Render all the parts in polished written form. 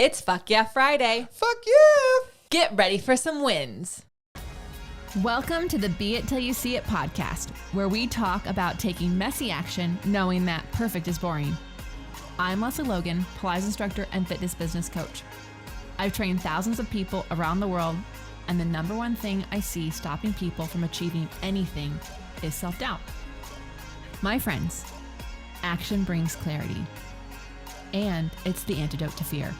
It's Fuck Yeah Friday. Fuck yeah! Get ready for some wins. Welcome to the Be It Till You See It podcast, where we talk about taking messy action, knowing that perfect is boring. I'm Lesley Logan, Pilates instructor and fitness business coach. I've trained thousands of people around the world, and the number one thing I see stopping people from achieving anything is self-doubt. My friends, action brings clarity, and it's the antidote to fear.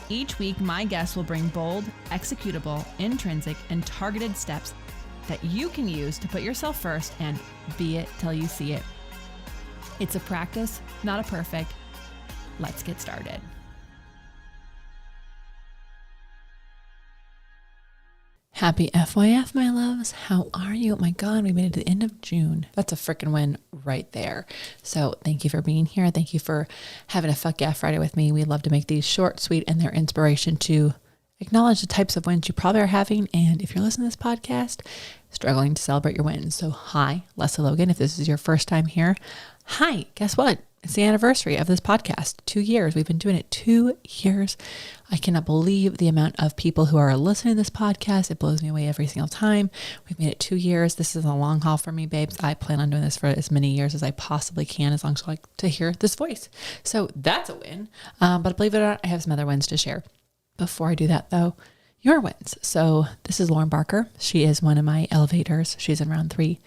Each week, my guests will bring bold, executable, intrinsic, and targeted steps that you can use to put yourself first and be it till you see it. It's a practice, not a perfect. Let's get started. Happy FYF, my loves. How are you? Oh my God, we made it to the end of June. That's a freaking win right there. So thank you for being here. Thank you for having a Fuck Yeah Friday with me. We love to make these short, sweet, and their inspiration to acknowledge the types of wins you probably are having. And if you're listening to this podcast, struggling to celebrate your wins. So hi, Lesley Logan. If this is your first time here, hi, guess what? It's the anniversary of this podcast. 2 years. We've been doing it 2 years. I cannot believe the amount of people who are listening to this podcast. It blows me away every single time. We've made it 2 years. This is a long haul for me, babes. I plan on doing this for as many years as I possibly can, as long as I like to hear this voice. So that's a win. But believe it or not, I have some other wins to share. Before I do that though, your wins. So this is Lauren Barker. She is one of my elevators. She's in round 3.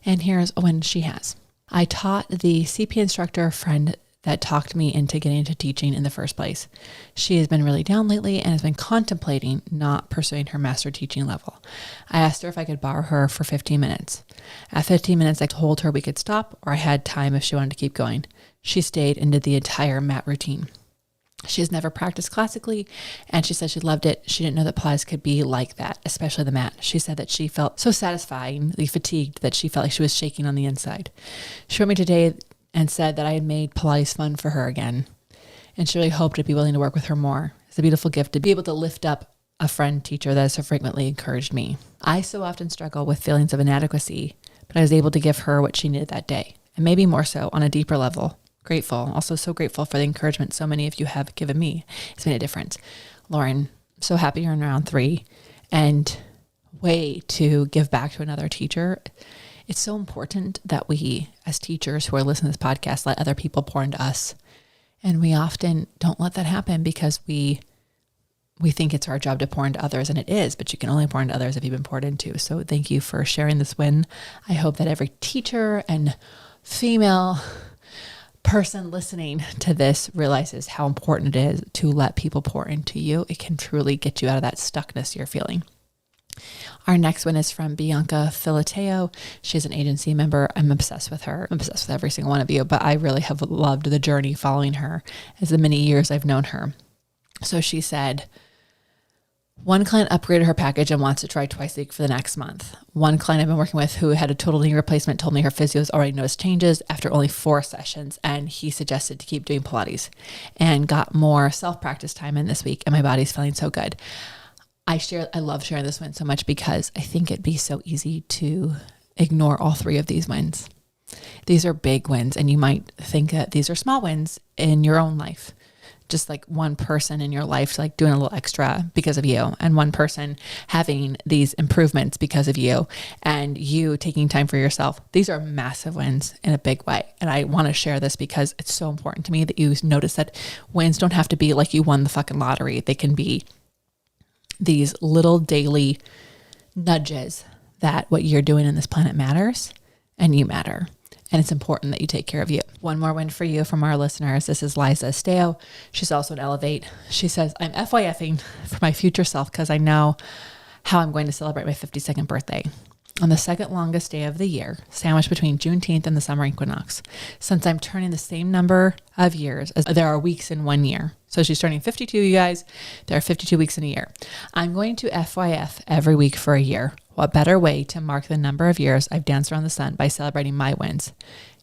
And here's a win she has. I taught the CP instructor friend that talked me into getting into teaching in the first place. She has been really down lately and has been contemplating not pursuing her master teaching level. I asked her if I could borrow her for 15 minutes. At 15 minutes, I told her we could stop or I had time if she wanted to keep going. She stayed and did the entire mat routine. She has never practiced classically, and she said she loved it. She didn't know that Pilates could be like that, especially the mat. She said that she felt so satisfyingly fatigued that she felt like she was shaking on the inside. She wrote me today and said that I had made Pilates fun for her again, and she really hoped to be willing to work with her more. It's a beautiful gift to be able to lift up a friend teacher that has so frequently encouraged me. I so often struggle with feelings of inadequacy, but I was able to give her what she needed that day, and maybe more so on a deeper level. Grateful. Also so grateful for the encouragement so many of you have given me. It's made a difference. Lauren, so happy you're in round 3 and way to give back to another teacher. It's so important that we as teachers who are listening to this podcast let other people pour into us. And we often don't let that happen because we think it's our job to pour into others, and it is, but you can only pour into others if you've been poured into. So thank you for sharing this win. I hope that every teacher and female person listening to this realizes how important it is to let people pour into you. It can truly get you out of that stuckness you're feeling. Our next one is from Bianca Filateo. She's an agency member. I'm obsessed with her. I'm obsessed with every single one of you, but I really have loved the journey following her as the many years I've known her. So she said, one client upgraded her package and wants to try twice a week for the next month. One client I've been working with who had a total knee replacement told me her physio has already noticed changes after only 4 sessions, and he suggested to keep doing Pilates and got more self-practice time in this week, and my body's feeling so good. I love sharing this win so much because I think it'd be so easy to ignore all 3 of these wins. These are big wins, and you might think that these are small wins in your own life. Just like one person in your life like doing a little extra because of you, and one person having these improvements because of you, and you taking time for yourself. These are massive wins in a big way. And I want to share this because it's so important to me that you notice that wins don't have to be like you won the fucking lottery. They can be these little daily nudges that what you're doing in this planet matters, and you matter. And it's important that you take care of you. One more win for you from our listeners. This is Liza Esteo. She's also an Elevate. She says, I'm FYFing for my future self because I know how I'm going to celebrate my 52nd birthday. On the second longest day of the year, sandwiched between Juneteenth and the summer equinox, since I'm turning the same number of years as there are weeks in 1 year. So she's turning 52, you guys. There are 52 weeks in a year. I'm going to FYF every week for a year. What better way to mark the number of years I've danced around the sun by celebrating my wins?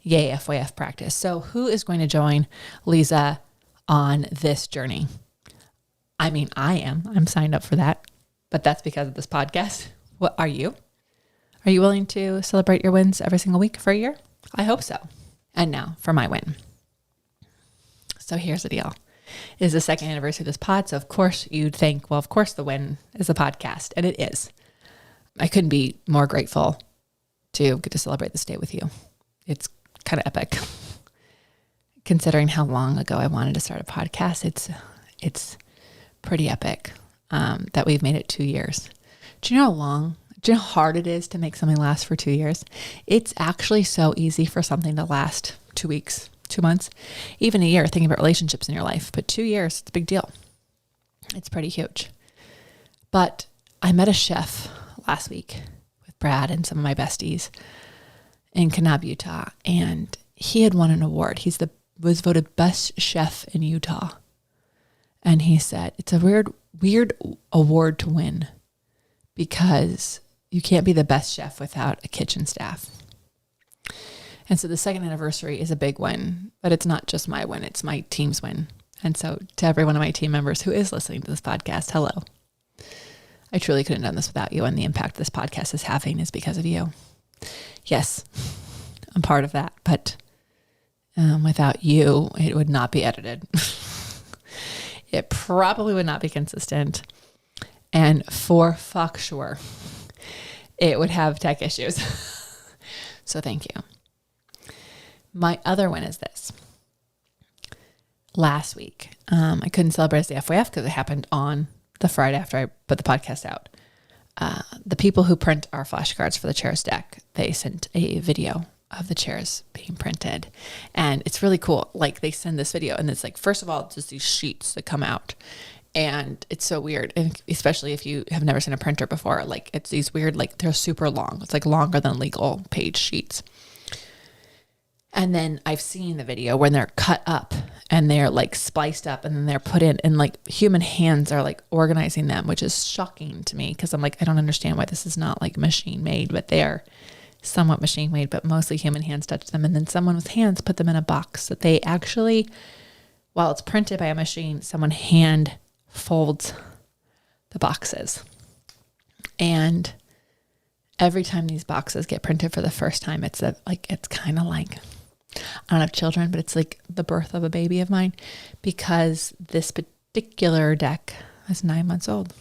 Yay, FYF practice. So who is going to join Lisa on this journey? I mean, I am. I'm signed up for that. But that's because of this podcast. What are you? Are you willing to celebrate your wins every single week for a year? I hope so. And now for my win. So here's the deal. is the second anniversary of this pod. So of course you'd think, well, of course the win is the podcast. And it is. I couldn't be more grateful to get to celebrate this day with you. It's kind of epic. Considering how long ago I wanted to start a podcast, it's pretty epic that we've made it 2 years. Do you know how hard it is to make something last for 2 years? It's actually so easy for something to last 2 weeks, 2 months, even a year, thinking about relationships in your life. But 2 years, it's a big deal. It's pretty huge. But I met a chef last week with Brad and some of my besties in Kanab, Utah, and he had won an award. Was voted best chef in Utah. And he said, it's a weird award to win because you can't be the best chef without a kitchen staff. And so the second anniversary is a big win, but it's not just my win, it's my team's win. And so to every one of my team members who is listening to this podcast, hello. I truly couldn't have done this without you, and the impact this podcast is having is because of you. Yes, I'm part of that, but without you, it would not be edited. It probably would not be consistent. And for fuck sure, it would have tech issues. So thank you. My other one is this. Last week, I couldn't celebrate as the FYF because it happened on the Friday after I put the podcast out. The people who print our flashcards for the chairs deck, they sent a video of the chairs being printed. And it's really cool. Like they send this video and it's like, first of all, just these sheets that come out. And it's so weird. And especially if you have never seen a printer before, like it's these weird, like they're super long. It's like longer than legal page sheets. And then I've seen the video when they're cut up and they're like spliced up and then they're put in and like human hands are like organizing them, which is shocking to me because I'm like, I don't understand why this is not like machine made, but they are somewhat machine made, but mostly human hands touch them. And then someone with hands put them in a box that they actually, while it's printed by a machine, someone hand folds the boxes. And every time these boxes get printed for the first time, it's kind of like, I don't have children, but it's like the birth of a baby of mine because this particular deck is 9 months old.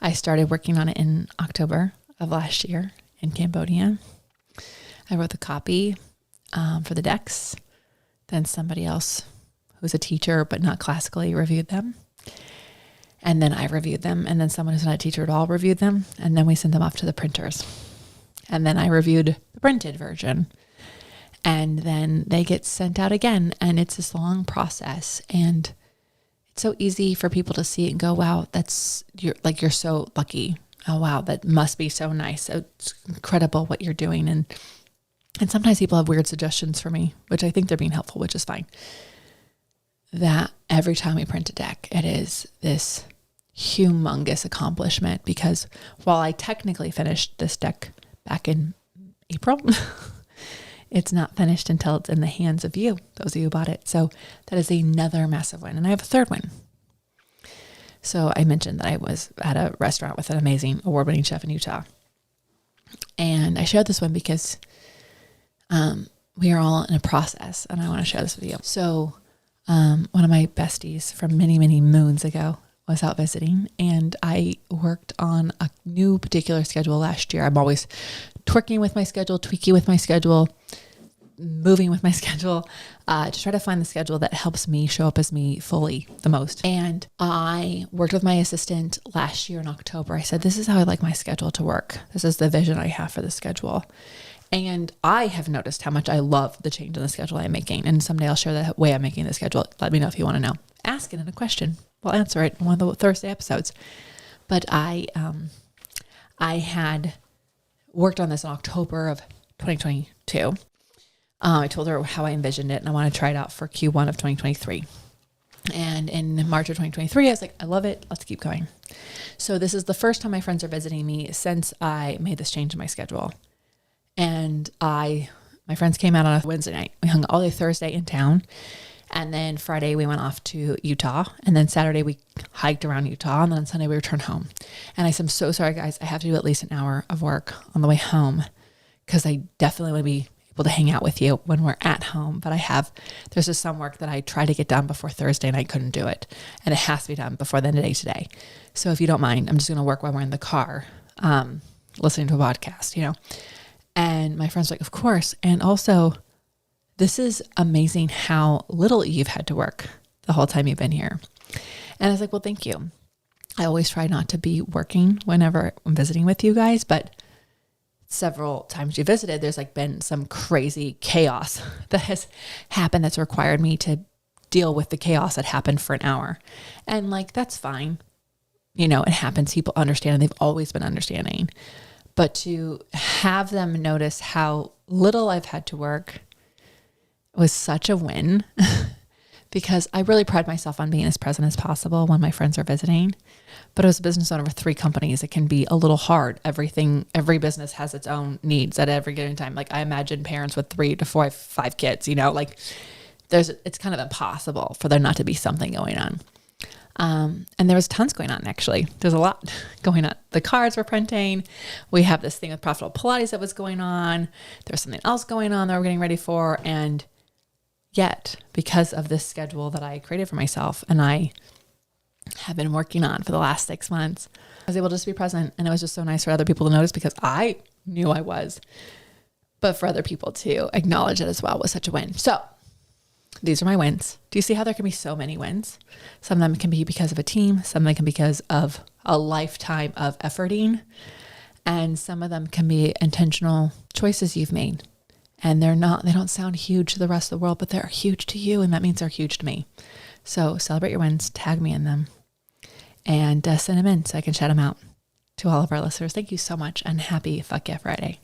I started working on it in October of last year in Cambodia. I wrote the copy for the decks. Then somebody else who's a teacher but not classically reviewed them. And then I reviewed them. And then someone who's not a teacher at all reviewed them. And then we sent them off to the printers. And then I reviewed the printed version. And then they get sent out again. And it's this long process. And it's so easy for people to see it and go, wow, you're so lucky. Oh, wow, that must be so nice. So it's incredible what you're doing. And sometimes people have weird suggestions for me, which I think they're being helpful, which is fine. That every time we print a deck, it is this humongous accomplishment because while I technically finished this deck back in April, it's not finished until it's in the hands of you, those of you who bought it. So that is another massive win. And I have a third win. So I mentioned that I was at a restaurant with an amazing award-winning chef in Utah. And I shared this one because we are all in a process and I want to share this with you. So one of my besties from many, many moons ago was out visiting and I worked on a new particular schedule last year. I'm always twerking with my schedule, tweaking with my schedule, moving with my schedule to try to find the schedule that helps me show up as me fully the most. And I worked with my assistant last year in October. I said, this is how I like my schedule to work. This is the vision I have for the schedule. And I have noticed how much I love the change in the schedule I'm making. And someday I'll share the way I'm making the schedule. Let me know if you want to know. Ask it in a question. We'll answer it in one of the Thursday episodes. But I had worked on this in October of 2022. I told her how I envisioned it and I want to try it out for Q1 of 2023. And in March of 2023, I was like, I love it. Let's keep going. So this is the first time my friends are visiting me since I made this change in my schedule. And my friends came out on a Wednesday night. We hung all day Thursday in town. And then Friday we went off to Utah. And then Saturday we hiked around Utah. And then on Sunday we returned home. And I said, I'm so sorry guys. I have to do at least an hour of work on the way home because I definitely want to be able to hang out with you when we're at home. But there's just some work that I try to get done before Thursday and I couldn't do it. And it has to be done before the end of the day today. So if you don't mind, I'm just going to work while we're in the car, listening to a podcast, And my friend's like, of course. And also, this is amazing how little you've had to work the whole time you've been here. And I was like, well, thank you. I always try not to be working whenever I'm visiting with you guys, but several times you visited, there's like been some crazy chaos that has happened that's required me to deal with the chaos that happened for an hour. And like, that's fine. It happens. People understand, and they've always been understanding. But to have them notice how little I've had to work was such a win because I really pride myself on being as present as possible when my friends are visiting. But as a business owner with 3 companies, it can be a little hard. Every business has its own needs at every given time. Like I imagine parents with 3 to 5 kids, it's kind of impossible for there not to be something going on. And there was tons going on, actually. There's a lot going on. The cards we're printing. We have this thing with Profitable Pilates that was going on. There's something else going on that we're getting ready for. And yet, because of this schedule that I created for myself and I have been working on for the last 6 months, I was able to just be present. And it was just so nice for other people to notice because I knew I was. But for other people to acknowledge it as well was such a win. So these are my wins. Do you see how there can be so many wins? Some of them can be because of a team. Some of them can be because of a lifetime of efforting. And some of them can be intentional choices you've made. And they don't sound huge to the rest of the world, but they're huge to you. And that means they're huge to me. So celebrate your wins, tag me in them, and send them in so I can shout them out to all of our listeners. Thank you so much. And happy Fuck Yeah Friday.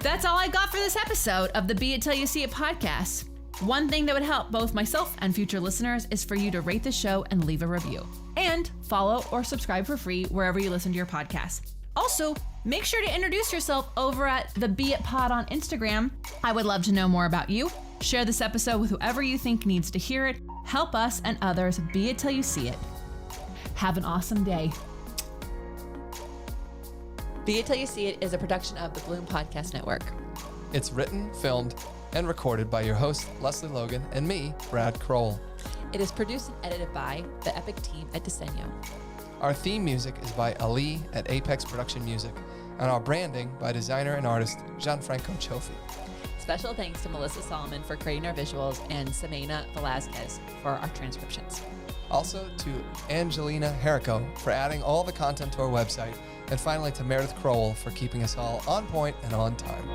That's all I got for this episode of the Be It Till You See It podcast. One thing that would help both myself and future listeners is for you to rate the show and leave a review. And follow or subscribe for free wherever you listen to your podcast. Also, make sure to introduce yourself over at the Be It Pod on Instagram. I would love to know more about you. Share this episode with whoever you think needs to hear it. Help us and others be it till you see it. Have an awesome day. Be It Till You See It is a production of the Bloom Podcast Network. It's written, filmed, and recorded by your host, Lesley Logan, and me, Brad Kroll. It is produced and edited by the epic team at Diseño. Our theme music is by Ali at Apex Production Music, and our branding by designer and artist Gianfranco Cioffi. Special thanks to Melissa Solomon for creating our visuals and Samena Velazquez for our transcriptions. Also to Angelina Herrico for adding all the content to our website, and finally to Meredith Crowell for keeping us all on point and on time.